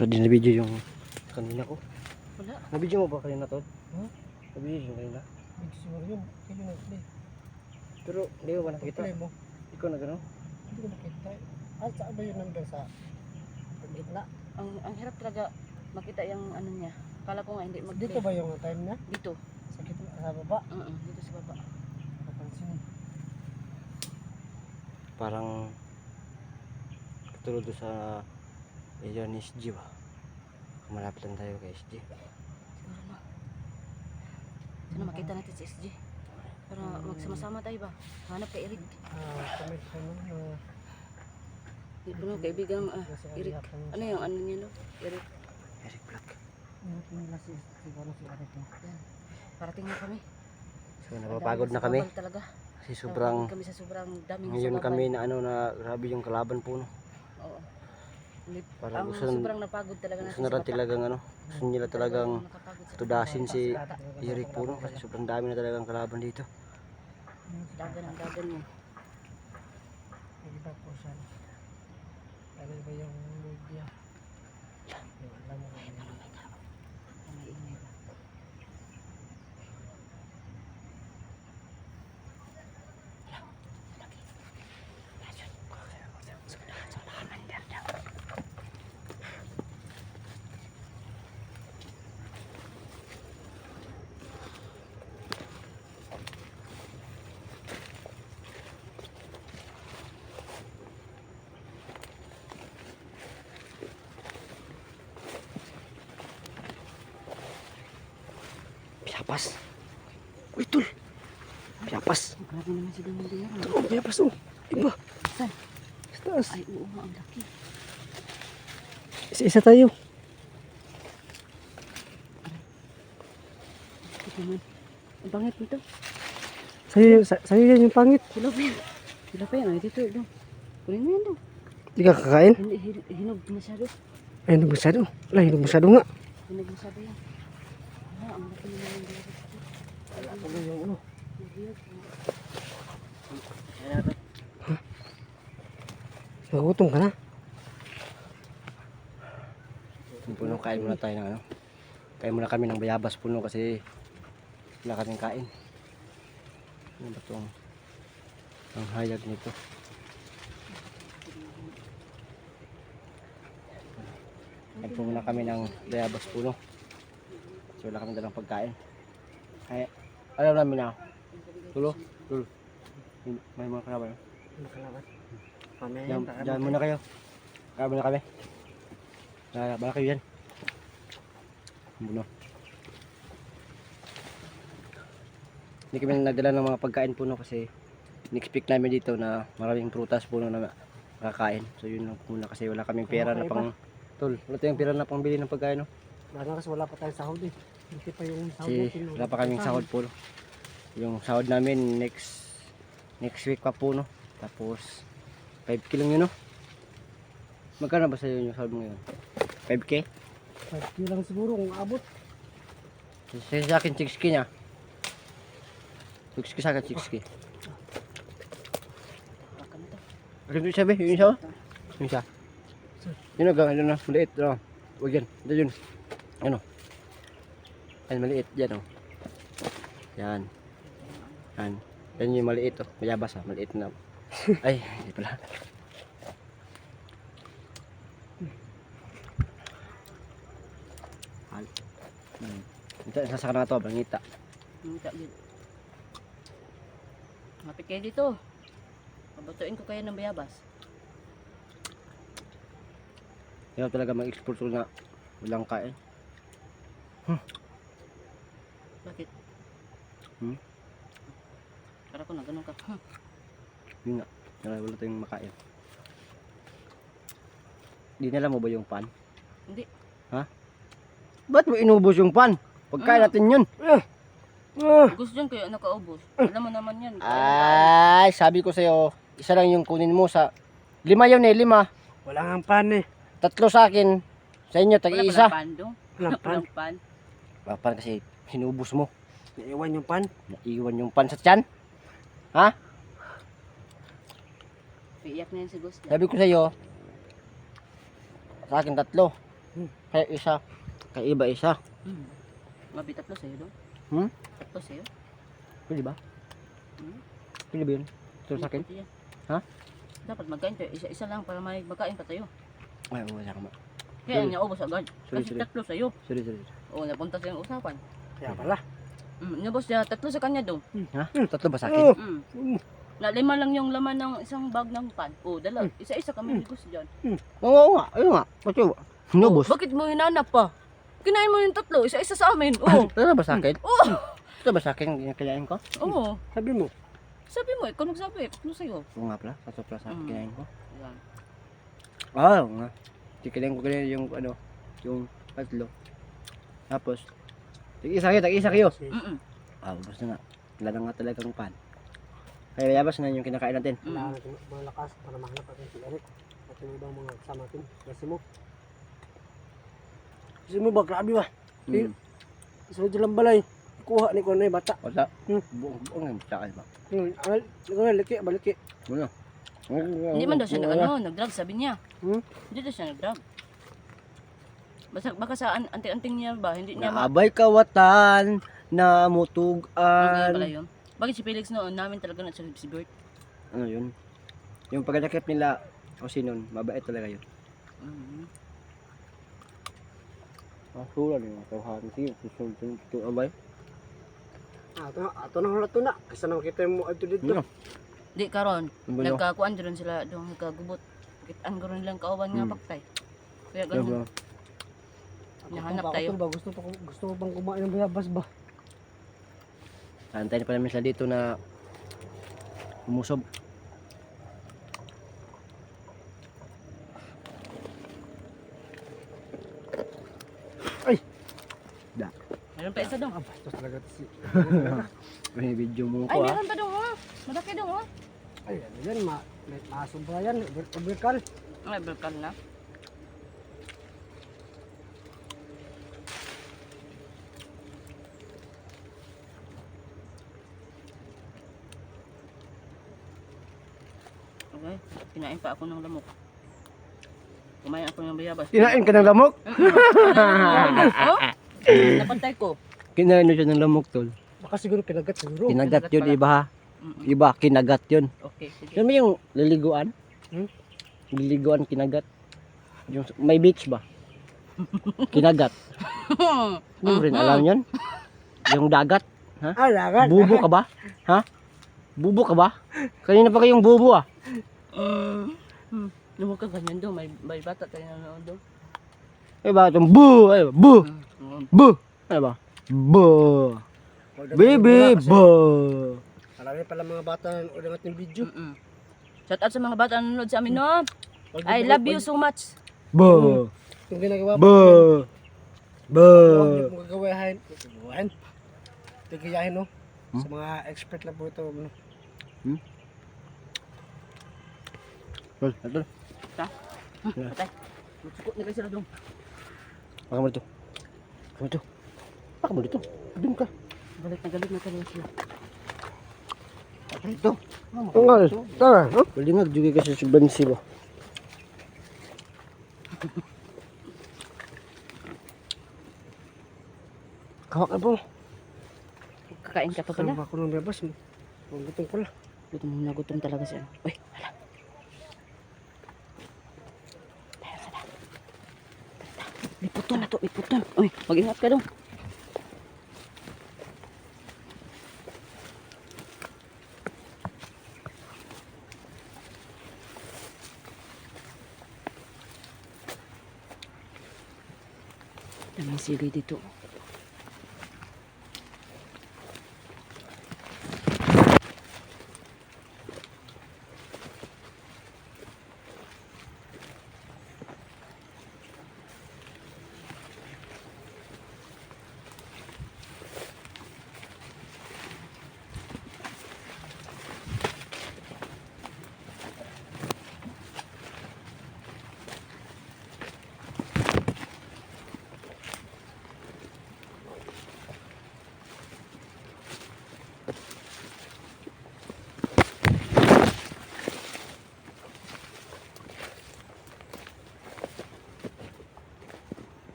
Pwede na video yung kanina ko. Wala. Na-video mo ba kanina to? Ha? Na-video yung kanina? Big siguro yun. Kaya nag-play. Pero hindi ko ba nakita? Play mo. Ikaw na gano'n? Hindi ko nakita. Ah, saan ba yun nandun sa gitna? Ang hirap talaga makita yung ano niya. Kala ko nga hindi mag Dito ba yung time niya? Dito. Sa gitna, sa baba? Dito sa baba. Napansin. Parang katulad doon sa area ni SG ba? Malapit lang tayo kay SG. Siguro na. Sana makita natin si SG. Para magsama-sama tayo ba? Hanap kay Eric. Comment ko no. Puno kaibigan Eric. Ano yung ano niya no? Eric. Eric Black. Nila siguro si Eric. Yan. Parating na kami. So napapagod na kami. Talaga. Kasi sobrang Kami sa sobrang daming ngayon sababal. kami na ano na grabe yung kalaban po no. Oo. Parang Ang gusto sobrang napagod talaga gusto na rin talagang ano. Gusto nila talagang tudasin si Eric po no. Kasi sobrang dami na talagang kalaban dito. Dagan ang dagan mo. Iba po siya. Ano ba yung media? Alam mo na yun. May ingay ba? Piyapas. Uy tol. Piyapas. Grabe naman si Damon Diyan. Piyapas oh. Iba. Saan? Sa taas. Ay oo nga ang laki. Isa-isa tayo. Ito man. Ang bangit nito. Sa'yo yan yung pangit. Sila pa yan. Sila pa yan. Ay dito. Ito. Kunin mo yan daw. Hindi ka kakain? Hinog masyado. Ay, hinog masyado. Wala, hinog masyado nga. Hinog masyado yan. Wala, ang laki naman yung dito. Ano yung ano? Nagutom ka na? Puno, kain muna tayo ng ano. Kain muna kami ng bayabas puno kasi wala kaming kain. Ano ba itong ang hayag nito? Kain po muna kami ng bayabas puno. Kasi wala kaming dalang pagkain. Ay, alam namin na. Tulo. May mga kalaban. Makalabat. Mamaya Diyan muna kayo. Kaya muna kami. Bala kayo yan. Buno. Hindi kami nagdala ng mga pagkain puno kasi in-expect namin dito na maraming prutas puno na makakain. So yun lang muna kasi wala kaming pera na pang tol. Wala tayong pera na pang bili ng pagkain no. Kasi wala pa tayong sahod eh. Hindi pa yung sahod Kasi natin. wala pa kaming sahod puno. Yung sahod namin next week pa puno. Tapos 5K lang yun no. Magkano ba sa'yo yung sahod mo ngayon? 5K? 5K lang siguro kung abot. Sa akin 6K niya. 6K sa akin 6K. Baka na to. Ano yung sabi? Yung isa? Yung isa? Yun o, gano'n na, maliit. Ano? Huwag yan. Ito yun. Ano? Yan, maliit. Yan o. Yan. Yan. Yan yung maliit o. Mayabas ha. Maliit na. Ay, hindi pala. Sasaka na ito, bangita. Mangita din. Mapit kayo dito. Pabatuin ko kayo ng bayabas. Yan talaga mag-export ko na walang kain. Bakit? Hmm? Para ko na ganun ka. Yun nga. Wala tayong makain. Dinala mo ba yung pan? Hindi. Ha? Ba't mo inubos yung pan? Pagkain natin yun. Gusto dyan kayo nakaubos. Alam mo naman yan. Ay, sabi ko sa'yo, isa lang yung kunin mo sa... 5 yun eh, 5. Wala nga pan eh. 3 sa akin. Sa inyo, tag-iisa. Wala pan dong. Walang pan. Walang pan. Pan kasi hinubos mo. Naiwan yung pan. Naiwan yung pan sa tiyan. Ha? Iiyak na yan si Gus. Sabi ko sa'yo, sa akin 3. Kaya isa. Kaya iba isa. Mabi tatlo sa'yo doon. Hmm? Tatlo sa'yo. Pwede ba? Hmm? Pwede ba yun? Ito sa akin? Pwede yan. Ha? Dapat magkain tayo. Isa-isa lang para may magkain pa tayo. Ay, oo, sama. Kaya Sorry. niya ubos agad. Sorry, Kasi sorry. tatlo sa'yo. Sorry, sorry. Oo, napunta sa yung usapan. Kaya pala. Nabos niya, tatlo sa kanya doon. Ha? Tatlo ba sa akin? Na 5 lang yung laman ng isang bag ng pan. Oo, dala. Isa-isa kami bigos dyan. Oo nga. Ayun nga. Pati ba? Nubos. Oh, bakit mo hinanap pa? Kinain mo yung tatlo, isa-isa sa amin. Oo. Tatlo ba sa akin? Oo. Tatlo ba sa akin yung kinain ko? Oo. Sabi mo. Sabi mo, ikaw nagsabi. Tatlo sa'yo. Oo nga pala. Tatlo pala sa akin kinain ko. Ayan. Oo nga. Kinain ko kinain yung ano. Yung tatlo. Tapos. Tag-isa kayo. Ubos na nga. Wala na nga talagang pan. Kaya yabas na yung kinakain natin. Kailangan natin malakas para mahanap natin si Eric. At yung ibang mga kasama natin. Kasi mo. Kasi mo ba? Grabe ba? Hmm. Sunod lang balay. Kuha ni ko na yung bata. Wala. Buong yung tsaka ba? Liki, baliki. Wala. Hindi man daw siya nag-drug, sabi niya. Hindi daw siya nag-drug. Baka sa anting-anting niya ba, hindi niya Naabay kawatan na Ano mutugan. pala yun? Bakit si Felix noon, namin talaga na si Bert? Ano yun? Yung pagkakip nila o sinon, mabait talaga yun. Sulan yung tawhan siya. Susun to abay. Ato na hulato na. Kasi na makita mo ito dito. Ano? Di karon, Ano? nagkakuan din sila doon, nagkagubot. Kitaan ko rin lang kauban nga paktay. Kaya ganun. Nahanap tayo. Gusto ko bang kumain ng bayabas ba? Antayin pa namin sila dito na umusob. Meron pa isa doon. Bastos talaga si. May video mo Ay, ko meron pa doon oh. Malaki doon oh. Ay, ano yan? May masubra yan. Uberkal. Ay, berkal na. Okay, kinain pa ako ng lamok. Kumain ako ng bayabas. Kinain ka ng lamok? Oh? Napantay ko. Kinain na siya ng lamok tol. Baka siguro kinagat siguro. Kinagat Kinagat yun pala. iba ha. Iba, kinagat yun. Okay, sige. Yan ba yung liliguan? Liliguan, kinagat. Yung may beach ba? Kinagat. Hindi mo rin alam yun? Yung dagat. Lagat. Bubo ka ba? Ha? Bubo ka ba? Kanina pa kayong bubo ah. Lumog ka ganyan doon, may bata tayo nanonood doon. Ay ba itong bu? Ay ba? Bu! Bu! Ano ba? Bu! Baby! Bu! Marami pala mga bata na ulang ating video. Shout out sa mga bata na nanonood sa amin, no? I love you so much. Bu! Yung ginagawa Bu! Bu! Huwag mo gagawain. Tigayahin no? Sa mga expert lang po ito. Ano? Tol, tol. Patay. Magsukot na kayo sila doon. Baka mo dito. Baka mo dito. Baka mo dito. Doon ka. Galit na kayo sila. Baka dito. Ang nga. Tara. Pwede nga, jugi kasi sa bansi ba? Kawak na po. Kakain ka pa pala. Kaya ako ng biyabas. Gutom pala. Gutom talaga siya. Uy, hala. May putol na to, may putol. Uy, mag-ingat ka doon. Daming sigay dito.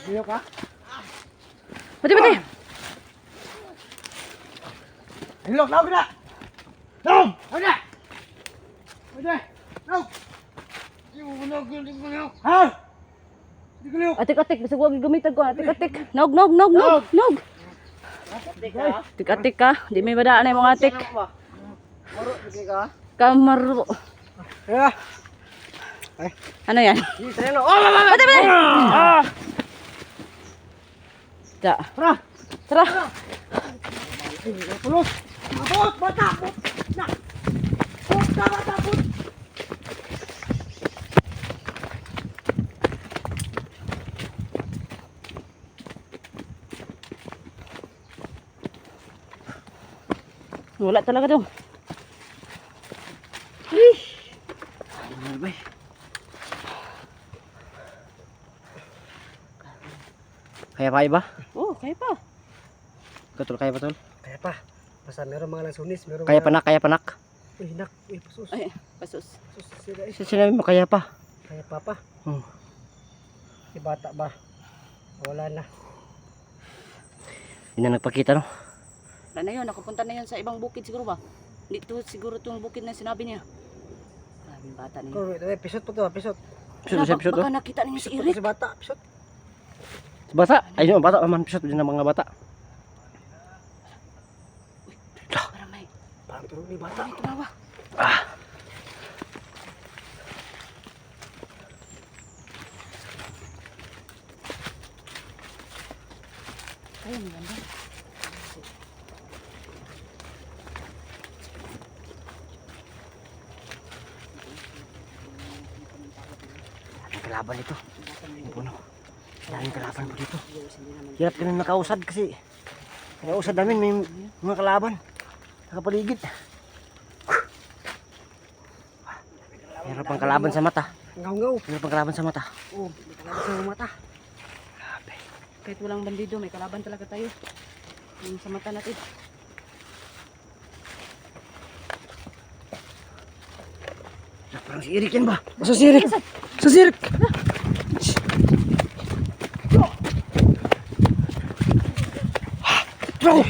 Iyo ka? Pati, pati. Hilok, laog na! Laog! Laog na! Laog na! Laog! Ha? Hindi ko liok! Atik-atik, basta huwag gamitan ko. Atik-atik. Nog, nog, nog, nog, nog. Atik-atik ka. Di may badaan na yung mga atik. Maro, sige ka. Kamaro. Yeah. Ano yan? Sige, treno. Oh, Pati, pati. Da. Tara! Tara. Pulos! Abot! Bata! Abot! Na! Bata! Bata! Abot! Wala talaga daw. Kaya pa iba? Oh, kaya pa. Katul, kaya pa tol? Kaya pa. Basta meron mga lansunis. Meron Kaya mga... panak, kaya panak. Uy, nak. Uy, pasus. Ay, pasus. Pasus sila eh. Sinabi mo, kaya pa. Kaya pa pa. Hmm. Si bata ba? Wala na. Hindi na nagpakita, no? Wala na yun, nakapunta na yun sa ibang bukid siguro ba? Dito siguro itong bukid na sinabi niya. Grabing bata na yun. Kung episode po to, episode. Episode, episode, Baka oh. nakita ninyo si Episode po Irit. si bata, episode. Bata, ayun, bata, aman, episode din ng mga bata. Parang may, Parang tulog ni bata. may tumawa. Ayun, ganda. Daming kalaban dito. Yung puno. Daming kalaban po dito. Hirap kami makausad kasi nakausad namin may mga kalaban. Nakapaligid. Hirap ang kalaban sa mata. Ngaw-ngaw. Hirap ang kalaban sa mata. Oh, may kalabas sa mata. Grabe. Kahit walang bandido, may kalaban talaga tayo. Yung sa mata natin. Parang si Eric yan ba? Sa sirik! Sa sirik! Bro!